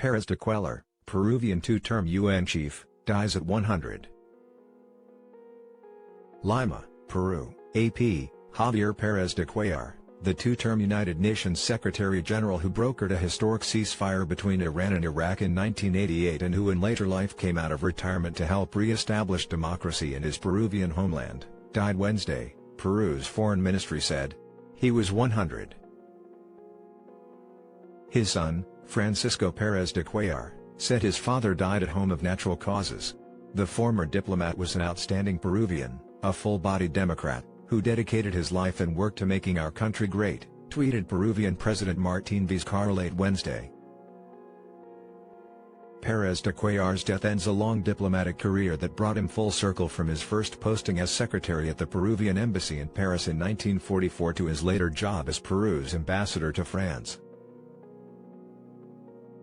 Pérez de Cuellar, Peruvian two-term UN chief, dies at 100. Lima, Peru, AP, Javier Pérez de Cuellar, the two-term United Nations Secretary-General who brokered a historic ceasefire between Iran and Iraq in 1988 and who in later life came out of retirement to help re-establish democracy in his Peruvian homeland, died Wednesday, Peru's foreign ministry said. He was 100. His son, Francisco Pérez de Cuellar, said his father died at home of natural causes. The former diplomat was an outstanding Peruvian, a full-bodied Democrat, who dedicated his life and work to making our country great, tweeted Peruvian President Martín Vizcarra late Wednesday. Pérez de Cuellar's death ends a long diplomatic career that brought him full circle from his first posting as secretary at the Peruvian embassy in Paris in 1944 to his later job as Peru's ambassador to France.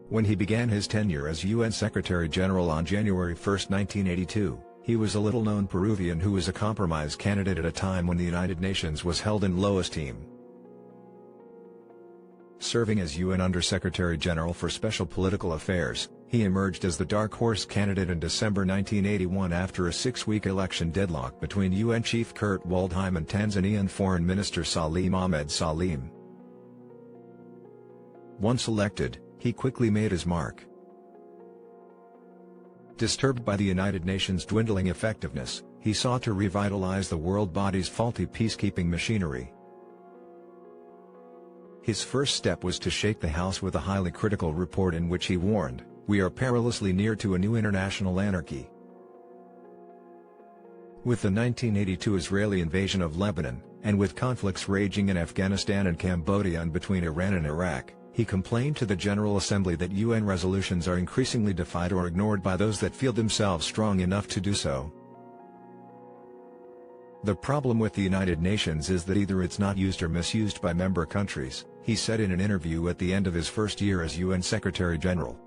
When he began his tenure as UN Secretary-General on January 1, 1982, he was a little-known Peruvian who was a compromise candidate at a time when the United Nations was held in low esteem. Serving as UN Under-Secretary-General for Special Political Affairs, he emerged as the dark horse candidate in December 1981 after a 6-week election deadlock between UN Chief Kurt Waldheim and Tanzanian Foreign Minister Salim Ahmed Salim. Once elected, he quickly made his mark. Disturbed by the United Nations' dwindling effectiveness, he sought to revitalize the world body's faulty peacekeeping machinery. His first step was to shake the House with a highly critical report in which he warned, "We are perilously near to a new international anarchy." With the 1982 Israeli invasion of Lebanon, and with conflicts raging in Afghanistan and Cambodia and between Iran and Iraq, he complained to the General Assembly that UN resolutions are increasingly defied or ignored by those that feel themselves strong enough to do so. "The problem with the United Nations is that either it's not used or misused by member countries," he said in an interview at the end of his first year as UN Secretary-General.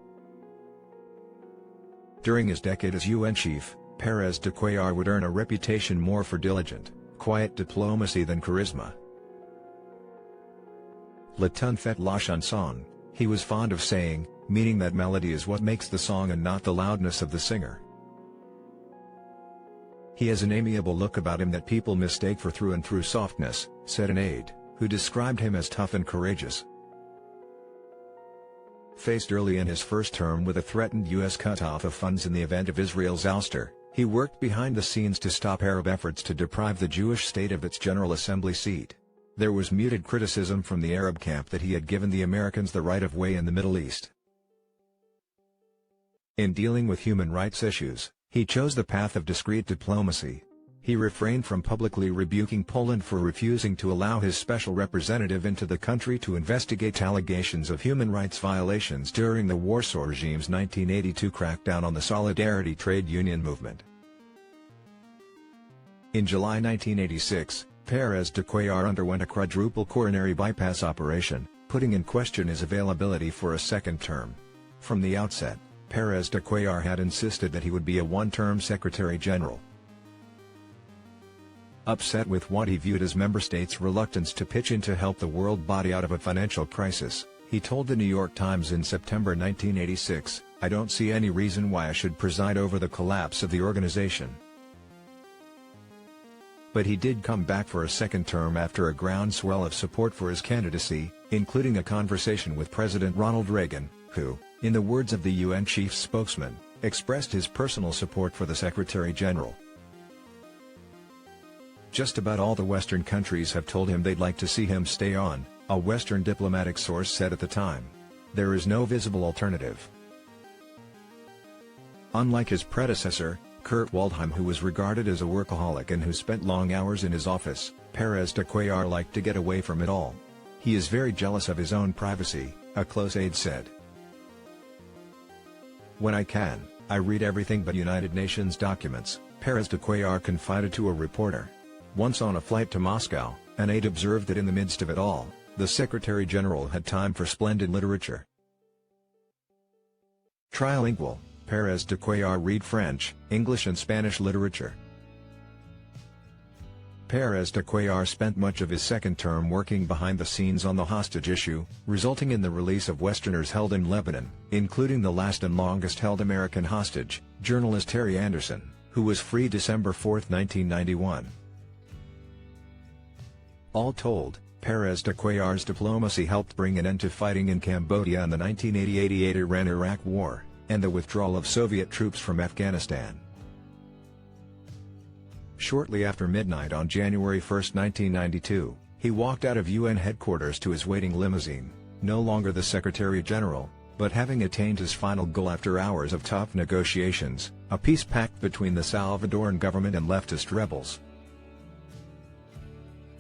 During his decade as UN chief, Pérez de Cuellar would earn a reputation more for diligent, quiet diplomacy than charisma. "La tune fait la chanson," he was fond of saying, meaning that melody is what makes the song and not the loudness of the singer. "He has an amiable look about him that people mistake for through-and-through softness," said an aide, who described him as tough and courageous. Faced early in his first term with a threatened U.S. cutoff of funds in the event of Israel's ouster, he worked behind the scenes to stop Arab efforts to deprive the Jewish state of its General Assembly seat. There was muted criticism from the Arab camp that he had given the Americans the right of way in the Middle East. In dealing with human rights issues, he chose the path of discreet diplomacy. He refrained from publicly rebuking Poland for refusing to allow his special representative into the country to investigate allegations of human rights violations during the Warsaw regime's 1982 crackdown on the Solidarity trade union movement. In July 1986, Pérez de Cuellar underwent a quadruple coronary bypass operation, putting in question his availability for a second term. From the outset, Pérez de Cuellar had insisted that he would be a one-term Secretary-General. Upset with what he viewed as member states' reluctance to pitch in to help the world body out of a financial crisis, he told the New York Times in September 1986, "I don't see any reason why I should preside over the collapse of the organization." But he did come back for a second term after a groundswell of support for his candidacy, including a conversation with President Ronald Reagan, who, in the words of the UN chief spokesman, expressed his personal support for the Secretary-General. "Just about all the Western countries have told him they'd like to see him stay on," a Western diplomatic source said at the time. "There is no visible alternative." Unlike his predecessor, Kurt Waldheim, who was regarded as a workaholic and who spent long hours in his office, Pérez de Cuellar liked to get away from it all. "He is very jealous of his own privacy," a close aide said. "When I can, I read everything but United Nations documents," Pérez de Cuellar confided to a reporter. Once on a flight to Moscow, an aide observed that in the midst of it all, the Secretary-General had time for splendid literature. Trilingual, Pérez de Cuellar read French, English and Spanish literature. Pérez de Cuellar spent much of his second term working behind the scenes on the hostage issue, resulting in the release of Westerners held in Lebanon, including the last and longest-held American hostage, journalist Terry Anderson, who was freed December 4, 1991. All told, Pérez de Cuellar's diplomacy helped bring an end to fighting in Cambodia in the 1980-88 Iran-Iraq War, and the withdrawal of Soviet troops from Afghanistan. Shortly after midnight on January 1, 1992, he walked out of UN headquarters to his waiting limousine, no longer the Secretary-General, but having attained his final goal after hours of tough negotiations, a peace pact between the Salvadoran government and leftist rebels.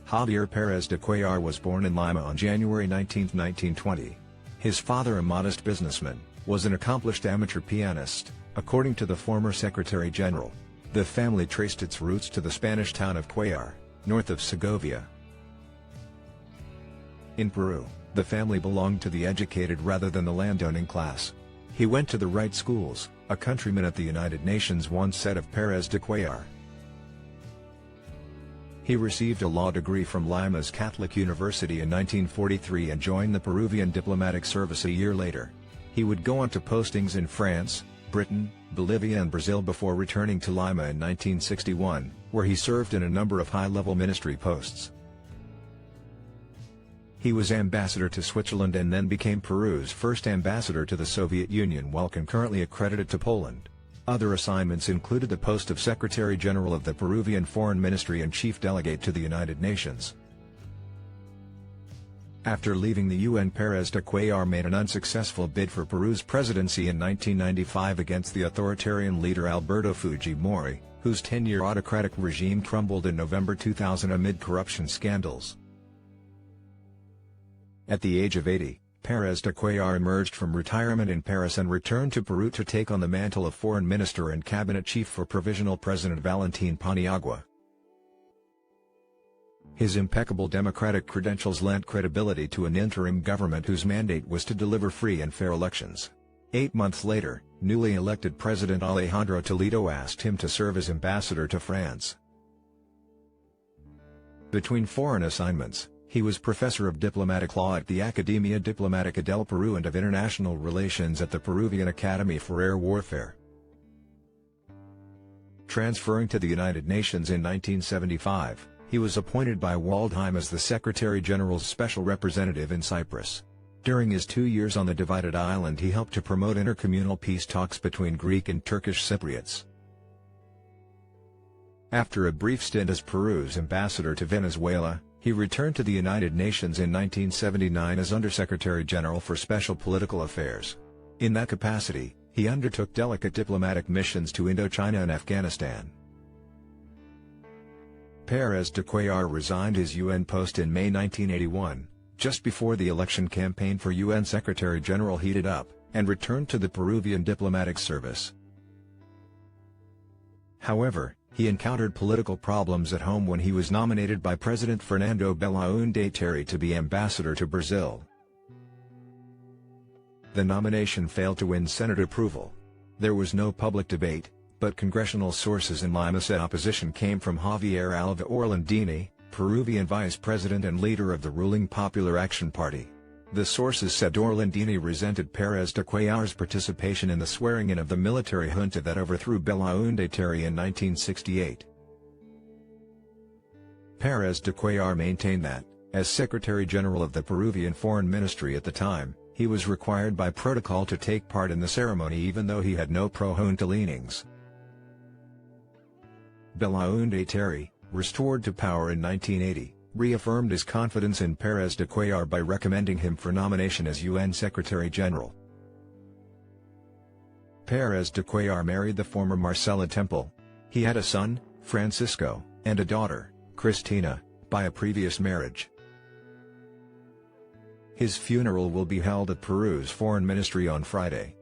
Javier Pérez de Cuellar was born in Lima on January 19, 1920. His father, a modest businessman, was an accomplished amateur pianist, according to the former Secretary-General. The family traced its roots to the Spanish town of Cuellar, north of Segovia. In Peru, the family belonged to the educated rather than the landowning class. He went to the right schools, a countryman at the United Nations once said of Pérez de Cuellar. He received a law degree from Lima's Catholic University in 1943 and joined the Peruvian diplomatic service a year later. He would go on to postings in France, Britain, Bolivia and Brazil before returning to Lima in 1961, where he served in a number of high-level ministry posts. He was ambassador to Switzerland and then became Peru's first ambassador to the Soviet Union while concurrently accredited to Poland. Other assignments included the post of Secretary-General of the Peruvian Foreign Ministry and Chief Delegate to the United Nations. After leaving the UN, Pérez de Cuellar made an unsuccessful bid for Peru's presidency in 1995 against the authoritarian leader Alberto Fujimori, whose 10-year autocratic regime crumbled in November 2000 amid corruption scandals. At the age of 80, Pérez de Cuellar emerged from retirement in Paris and returned to Peru to take on the mantle of foreign minister and cabinet chief for Provisional President Valentín Paniagua. His impeccable democratic credentials lent credibility to an interim government whose mandate was to deliver free and fair elections. 8 months later, newly elected President Alejandro Toledo asked him to serve as ambassador to France. Between foreign assignments, he was professor of diplomatic law at the Academia Diplomática del Perú and of international relations at the Peruvian Academy for Air Warfare. Transferring to the United Nations in 1975, he was appointed by Waldheim as the Secretary-General's special representative in Cyprus. During his 2 years on the divided island, he helped to promote intercommunal peace talks between Greek and Turkish Cypriots. After a brief stint as Peru's ambassador to Venezuela, he returned to the United Nations in 1979 as Undersecretary-General for Special Political Affairs. In that capacity, he undertook delicate diplomatic missions to Indochina and Afghanistan. Pérez de Cuellar resigned his UN post in May 1981, just before the election campaign for UN Secretary-General heated up, and returned to the Peruvian diplomatic service. However, he encountered political problems at home when he was nominated by President Fernando Belaúnde Terry to be ambassador to Brazil. The nomination failed to win Senate approval. There was no public debate, but congressional sources in Lima said opposition came from Javier Alva Orlandini, Peruvian vice president and leader of the ruling Popular Action Party. The sources said Orlandini resented Pérez de Cuellar's participation in the swearing-in of the military junta that overthrew Belaúnde Terry in 1968. Pérez de Cuellar maintained that, as Secretary-General of the Peruvian Foreign Ministry at the time, he was required by protocol to take part in the ceremony even though he had no pro-junta leanings. Belaúnde Terry, restored to power in 1980, reaffirmed his confidence in Pérez de Cuellar by recommending him for nomination as UN Secretary-General. Pérez de Cuellar married the former Marcela Temple. He had a son, Francisco, and a daughter, Cristina, by a previous marriage. His funeral will be held at Peru's Foreign Ministry on Friday.